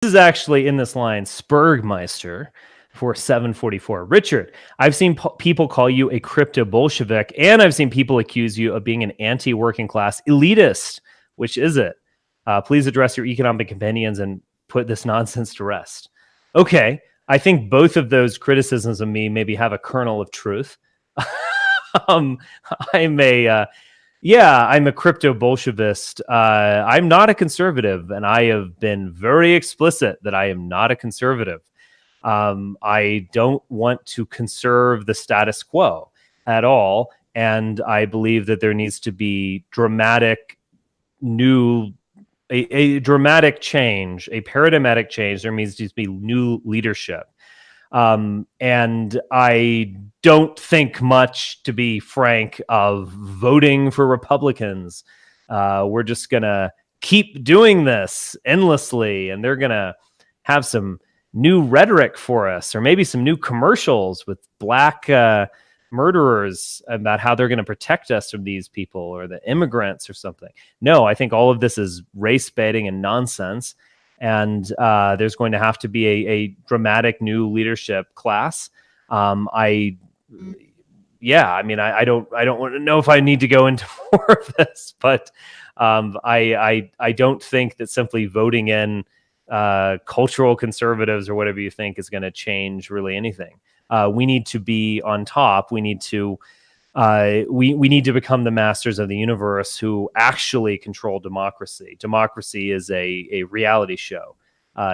is actually in this line, Spurgmeister for 744. Richard, I've seen people call you a crypto Bolshevik, and I've seen people accuse you of being an anti-working class elitist. Which is it? Please address your economic opinions and put this nonsense to rest. Okay, I think both of those criticisms of me maybe have a kernel of truth. I'm a crypto Bolshevist. I'm not a conservative, and I have been very explicit that I am not a conservative. I don't want to conserve the status quo at all, and I believe that there needs to be a dramatic change, a paradigmatic change. There needs to be new leadership. And I don't think much, to be frank, of voting for Republicans. We're just going to keep doing this endlessly, and they're going to have some new rhetoric for us, or maybe some new commercials with black murderers about how they're going to protect us from these people, or the immigrants or something. No, I think all of this is race baiting and nonsense. And there's going to have to be a dramatic new leadership class. I don't want to know if I need to go into more of this, but I don't think that simply voting in cultural conservatives or whatever you think is going to change really anything. We need to be on top. We need to we need to become the masters of the universe who actually control democracy. Democracy is a reality show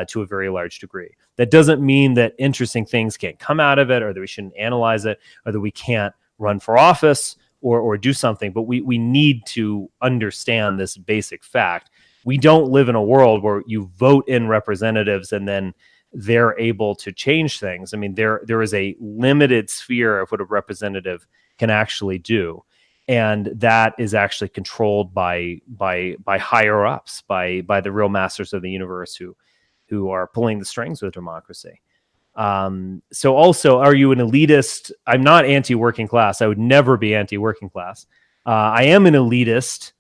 to a very large degree. That doesn't mean that interesting things can't come out of it, or that we shouldn't analyze it, or that we can't run for office or do something. But we need to understand this basic fact. We don't live in a world where you vote in representatives and then they're able to change things. I mean, there is a limited sphere of what a representative can actually do, and that is actually controlled by higher ups, by the real masters of the universe who are pulling the strings with democracy. So also, are you an elitist? I'm not anti-working class. I would never be anti-working class. I am an elitist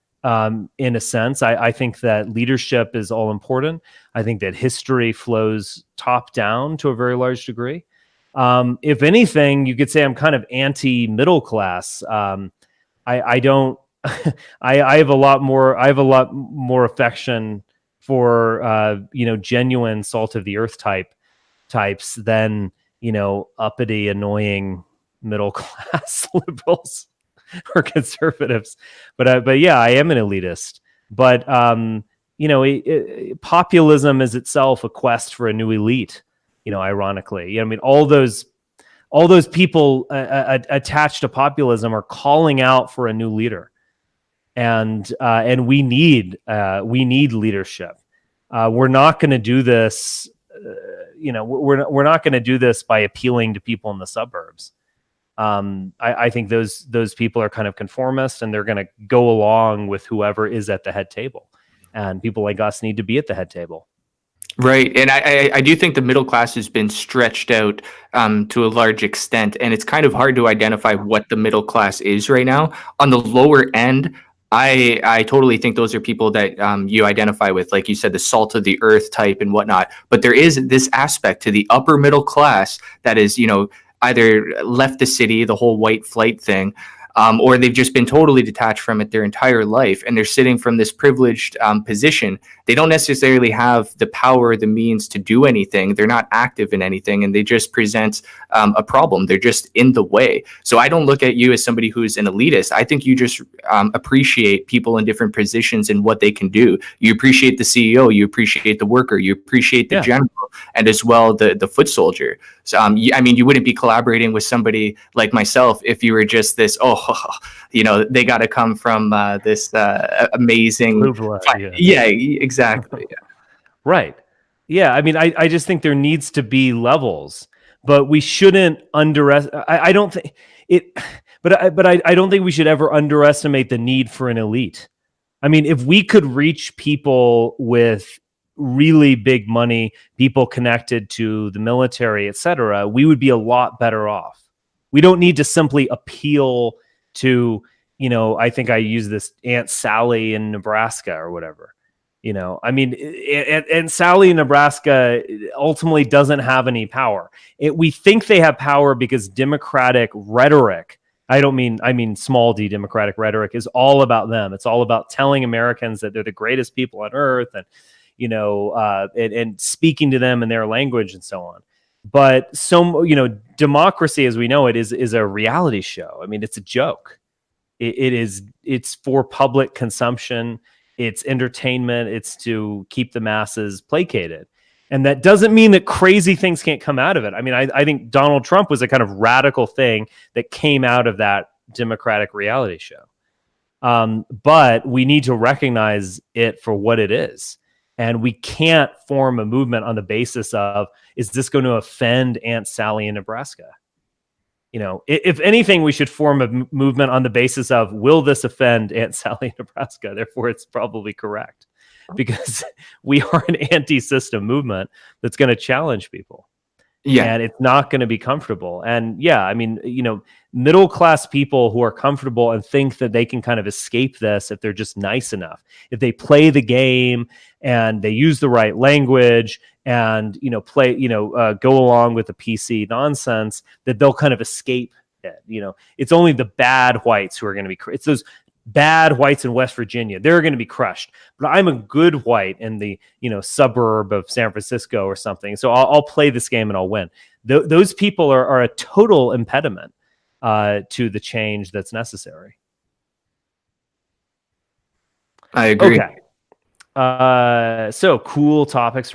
in a sense. I think that leadership is all important. I think that history flows top down to a very large degree. If anything, you could say I'm kind of anti-middle class. I don't. I have a lot more affection for genuine salt of the earth types than uppity, annoying middle class liberals or conservatives. But yeah, I am an elitist. But populism is itself a quest for a new elite. Ironically, I mean, all those people attached to populism are calling out for a new leader, and we need leadership. We're not going to do this. We're not going to do this by appealing to people in the suburbs. I think those people are kind of conformist, and they're going to go along with whoever is at the head table, and people like us need to be at the head table. Right. And I do think the middle class has been stretched out to a large extent, and it's kind of hard to identify what the middle class is right now. On the lower end, I totally think those are people that you identify with, like you said, the salt of the earth type and whatnot. But there is this aspect to the upper middle class that is, either left the city, the whole white flight thing, or they've just been totally detached from it their entire life, and they're sitting from this privileged position. They don't necessarily have the power or the means to do anything. They're not active in anything, and they just present a problem. They're just in the way. So I don't look at you as somebody who's an elitist. I think you just appreciate people in different positions and what they can do. You appreciate the CEO, you appreciate the worker, you appreciate the general, and as well the foot soldier. So you wouldn't be collaborating with somebody like myself if you were just this, they got to come from this amazing. Yeah, exactly. Yeah. Right. Yeah. I mean, I just think there needs to be levels, but we shouldn't underestimate. I don't think it, but I don't think we should ever underestimate the need for an elite. I mean, if we could reach people with really big money, people connected to the military, etc., we would be a lot better off. We don't need to simply appeal to, I think I use this Aunt Sally in Nebraska or whatever. I mean, and Sally, Nebraska ultimately doesn't have any power. We think they have power because Democratic rhetoric, I mean small d Democratic rhetoric, is all about them. It's all about telling Americans that they're the greatest people on earth, and and speaking to them in their language and so on. But democracy as we know it is a reality show. I mean, it's a joke. It's for public consumption. It's entertainment. It's to keep the masses placated. And that doesn't mean that crazy things can't come out of it. I mean, I think Donald Trump was a kind of radical thing that came out of that Democratic reality show. But we need to recognize it for what it is. And we can't form a movement on the basis of, is this going to offend Aunt Sally in Nebraska? If anything, we should form a movement on the basis of, will this offend Aunt Sally in Nebraska? Therefore, it's probably correct, because we are an anti-system movement that's going to challenge people. Yeah. And it's not going to be comfortable. And yeah, I mean, middle-class people who are comfortable and think that they can kind of escape this if they're just nice enough, if they play the game and they use the right language and, go along with the PC nonsense, that they'll kind of escape it. It's only the bad whites who are going to be, it's those bad whites in West Virginia, they're going to be crushed. But I'm a good white in the suburb of San Francisco or something, so I'll play this game and I'll win. Those people are a total impediment to the change that's necessary. I agree. Okay. So cool topics for